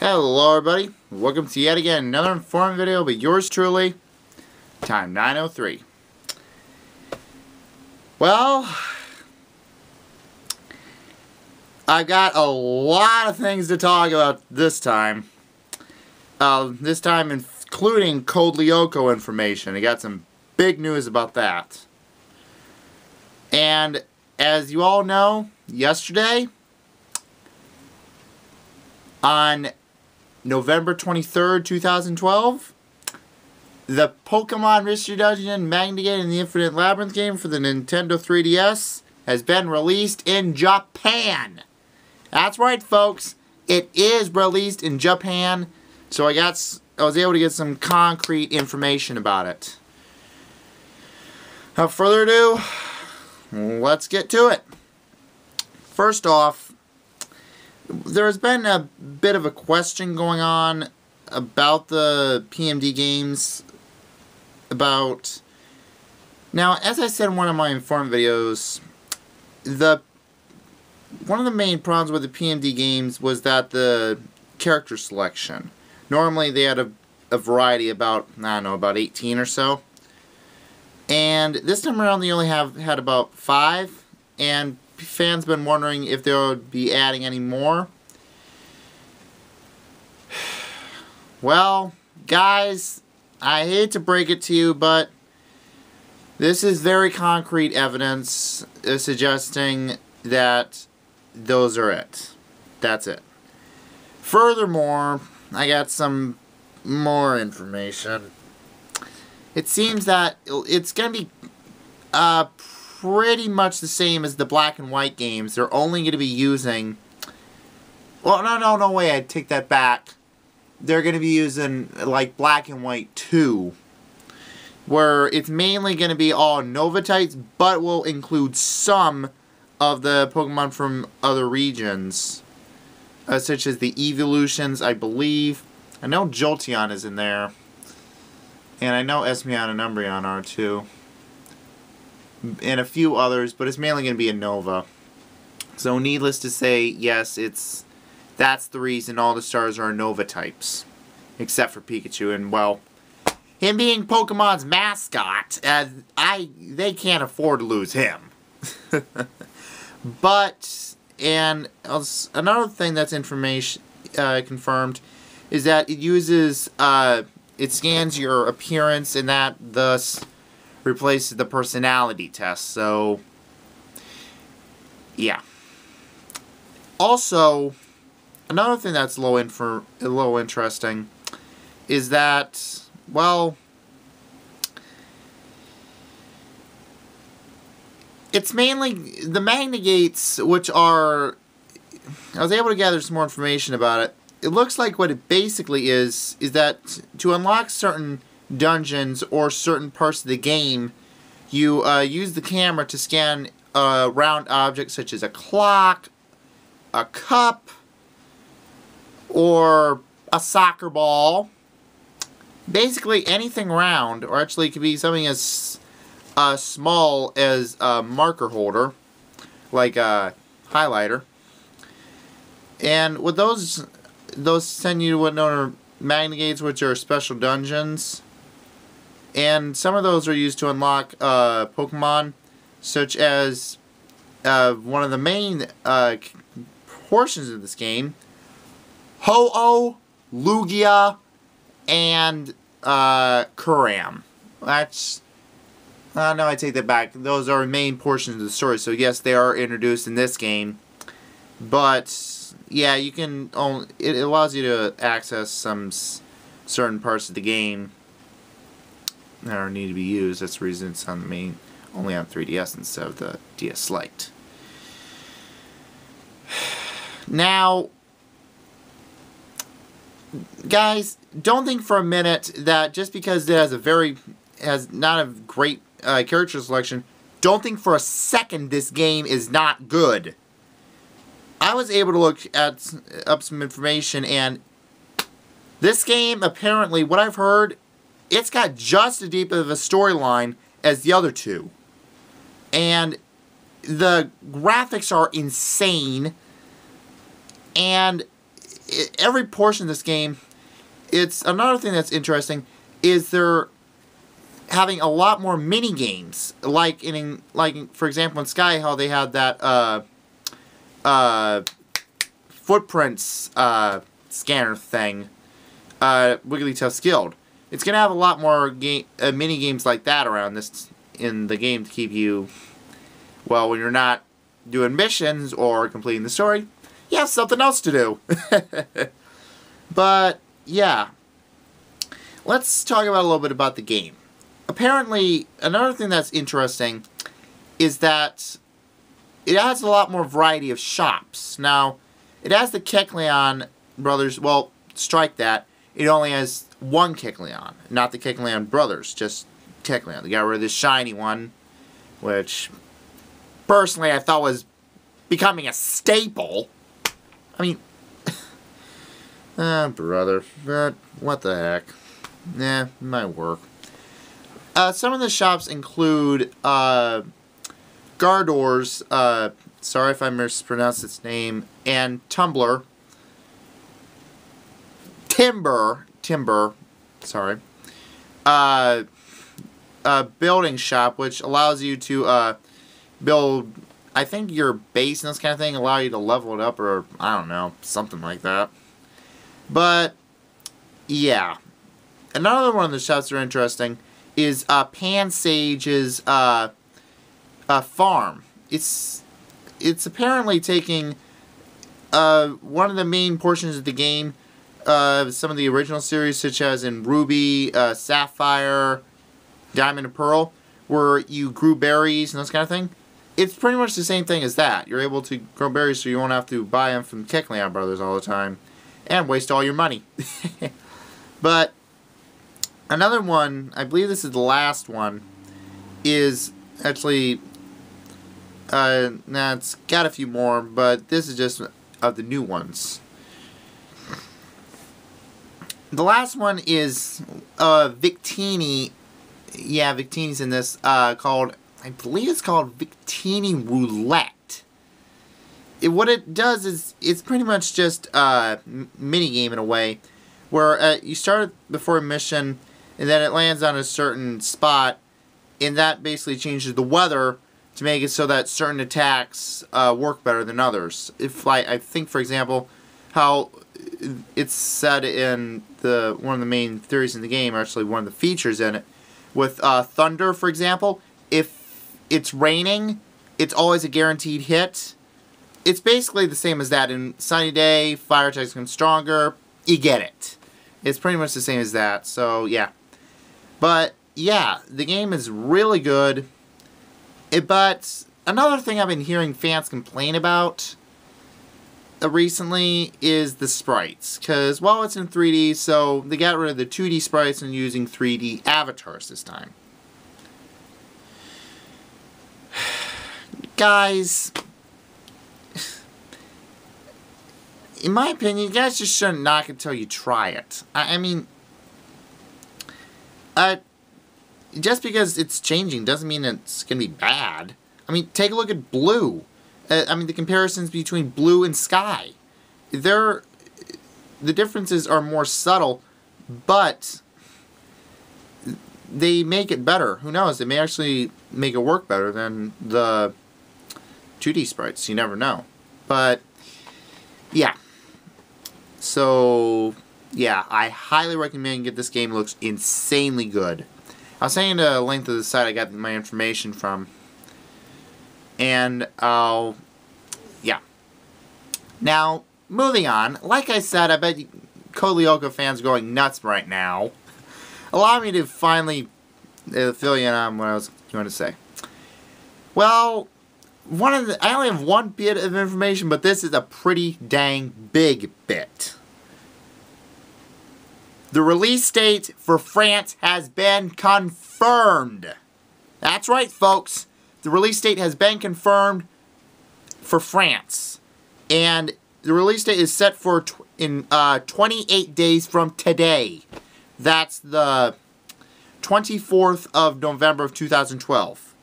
Hello everybody, welcome to yet again another informative video by yours truly, time 9:03. Well, I've got a lot of things to talk about this time. Including Code Lyoko information. I got some big news about that. And as you all know, yesterday, on November 23rd, 2012, the Pokemon Mystery Dungeon Magna Gate and the Infinite Labyrinth game for the Nintendo 3DS has been released in Japan. That's right, folks. It is released in Japan. So I was able to get some concrete information about it. Without further ado, let's get to it. First off, there's been a bit of a question going on about the PMD games. Now, as I said in one of my informant videos, one of the main problems with the PMD games was that the character selection. Normally they had a variety about 18 or so. And this time around they only had about 5, and fans been wondering if they would be adding any more. Well, guys, I hate to break it to you, but this is very concrete evidence suggesting that those are it. That's it. Furthermore, I got some more information. It seems that it's going to be pretty much the same as the black and white games. They're only going to be using... Well, no way, I take that back. They're going to be using, like, Black and White 2, where it's mainly going to be all Nova types, but will include some of the Pokemon from other regions, such as the Evolutions, I believe. I know Jolteon is in there, and I know Espeon and Umbreon are too, and a few others, but it's mainly going to be a Nova. So needless to say, yes, that's the reason all the stars are Nova types, except for Pikachu, and well, him being Pokemon's mascot, they can't afford to lose him. But, and another thing that's confirmed is that it uses, it scans your appearance, and that thus replaces the personality test. So, yeah. Also, another thing that's a little interesting is that, well, it's mainly the Magna Gates, which are... I was able to gather some more information about it. It looks like what it basically is that to unlock certain dungeons or certain parts of the game, you use the camera to scan round objects such as a clock, a cup, or a soccer ball. Basically anything round, or actually it could be something as small as a marker holder, like a highlighter. And with those send you to what known are Magna Gates, which are special dungeons. And some of those are used to unlock Pokemon, such as one of the main portions of this game, Ho-Oh, Lugia, and Kuram. That's... no, I take that back. Those are main portions of the story. So yes, they are introduced in this game. But, yeah, you can only... It allows you to access some certain parts of the game that need to be used. That's the reason it's on the main... Only on 3DS instead of the DS Lite. Now... Guys, don't think for a minute that just because it has not a great character selection, don't think for a second this game is not good. I was able to look up some information, and this game, apparently, what I've heard, it's got just as deep of a storyline as the other two. And the graphics are insane, and every portion of this game, it's another thing that's interesting is they're having a lot more mini games. Like for example in Sky, how they had that footprints scanner thing, Wigglytuff's Guild. It's gonna have a lot more mini games like that around this in the game to keep you, well, when you're not doing missions or completing the story, you have something else to do. But yeah, let's talk about a little bit about the game. Apparently, another thing that's interesting is that it has a lot more variety of shops. Now, it has the Kecleon brothers. Well, strike that. It only has one Kecleon, not the Kecleon brothers, just Kecleon. They got rid of this shiny one, which personally I thought was becoming a staple. I mean, brother, but what the heck? Nah, might work. Some of the shops include Gardor's, sorry if I mispronounced its name, and Timber, sorry, a building shop, which allows you to build, I think, your base and this kind of thing, allow you to level it up, or I don't know, something like that. But yeah, another one of the shops that are interesting is Pansage's farm. It's apparently taking one of the main portions of the game, some of the original series, such as in Ruby, Sapphire, Diamond and Pearl, where you grew berries and those kind of thing. It's pretty much the same thing as that. You're able to grow berries so you won't have to buy them from Kecleon Brothers all the time and waste all your money. But another one, I believe this is the last one, is actually, nah, it's got a few more, but this is just of the new ones. The last one is Victini. Yeah, Victini's in this, called, I believe it's called Victini Roulette. What it does is, it's pretty much just a mini-game in a way, where you start before a mission, and then it lands on a certain spot, and that basically changes the weather to make it so that certain attacks work better than others. If I think, for example, how it's said in one of the main theories in the game, or actually one of the features in it, with thunder, for example, if it's raining, it's always a guaranteed hit. It's basically the same as that. In sunny day, fire attacks become stronger. You get it. It's pretty much the same as that. So yeah. But yeah, the game is really good. But another thing I've been hearing fans complain about recently is the sprites. Because, well, it's in 3D, so they got rid of the 2D sprites and using 3D avatars this time. Guys, in my opinion, you guys just shouldn't knock it until you try it. I mean, just because it's changing doesn't mean it's going to be bad. I mean, take a look at Blue. I mean, the comparisons between Blue and Sky. The differences are more subtle, but they make it better. Who knows? They may actually make it work better than the 2D sprites. You never know. But, yeah. So, yeah, I highly recommend get this game. It looks insanely good. I was saying the link of the site I got my information from. And yeah. Now, moving on. Like I said, I bet Code Lyoko fans are going nuts right now. Allow me to finally fill you in on what I was going to say. Well, I only have one bit of information, but this is a pretty dang big bit. The release date for France has been confirmed. That's right, folks. The release date has been confirmed for France. And the release date is set for 28 days from today. That's the 24th of November of 2012.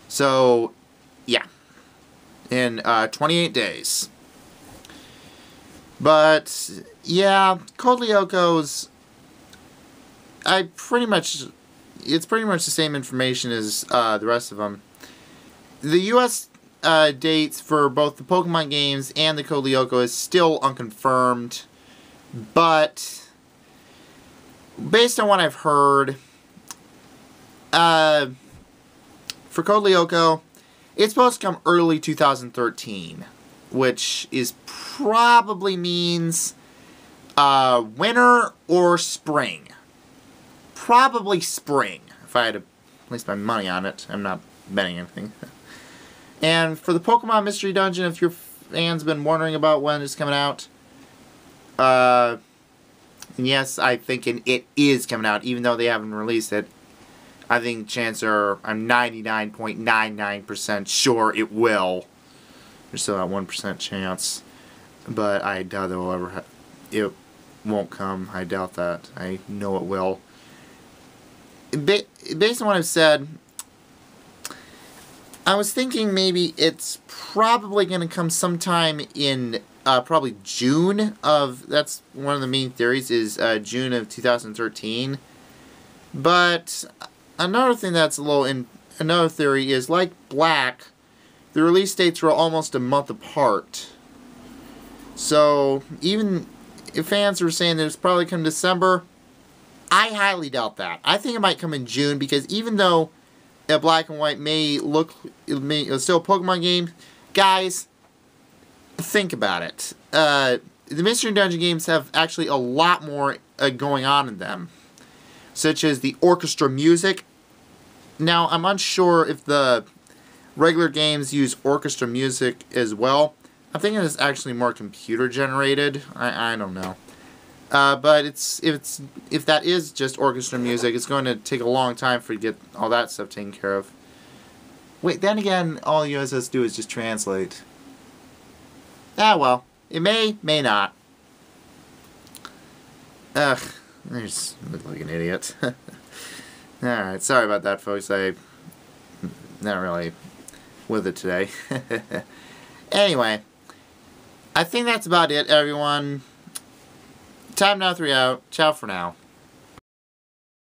So, yeah. In 28 days. But, yeah, Code Lyoko's... it's pretty much the same information as the rest of them. The U.S. Dates for both the Pokemon games and the Code Lyoko is still unconfirmed, but based on what I've heard, for Code Lyoko, it's supposed to come early 2013, which is probably means winter or spring. Probably spring, if I had to place my money on it. I'm not betting anything. And for the Pokemon Mystery Dungeon, if your fans been wondering about when it's coming out, and yes, I'm thinking it is coming out, even though they haven't released it. I think chances are, I'm 99.99% sure it will. There's still that 1% chance, but I doubt it won't come. I doubt that. I know it will. Based on what I've said, I was thinking maybe it's probably going to come sometime in probably June of... That's one of the main theories, is June of 2013. But another thing that's another theory is, like Black, the release dates were almost a month apart. So even if fans were saying that it's probably come December, I highly doubt that. I think it might come in June, because even though Black and White it's still a Pokemon game, guys, think about it. The Mystery Dungeon games have actually a lot more going on in them, such as the orchestra music. Now, I'm unsure if the regular games use orchestra music as well. I'm thinking it's actually more computer generated. I don't know. But if that is just orchestra music, it's going to take a long time for you to get all that stuff taken care of. Wait, then again, all you guys have to do is just translate. Ah, well, it may not. Ugh, I just look like an idiot. Alright, sorry about that, folks. I'm not really with it today. Anyway, I think that's about it, everyone. Time now 3 out. Ciao for now.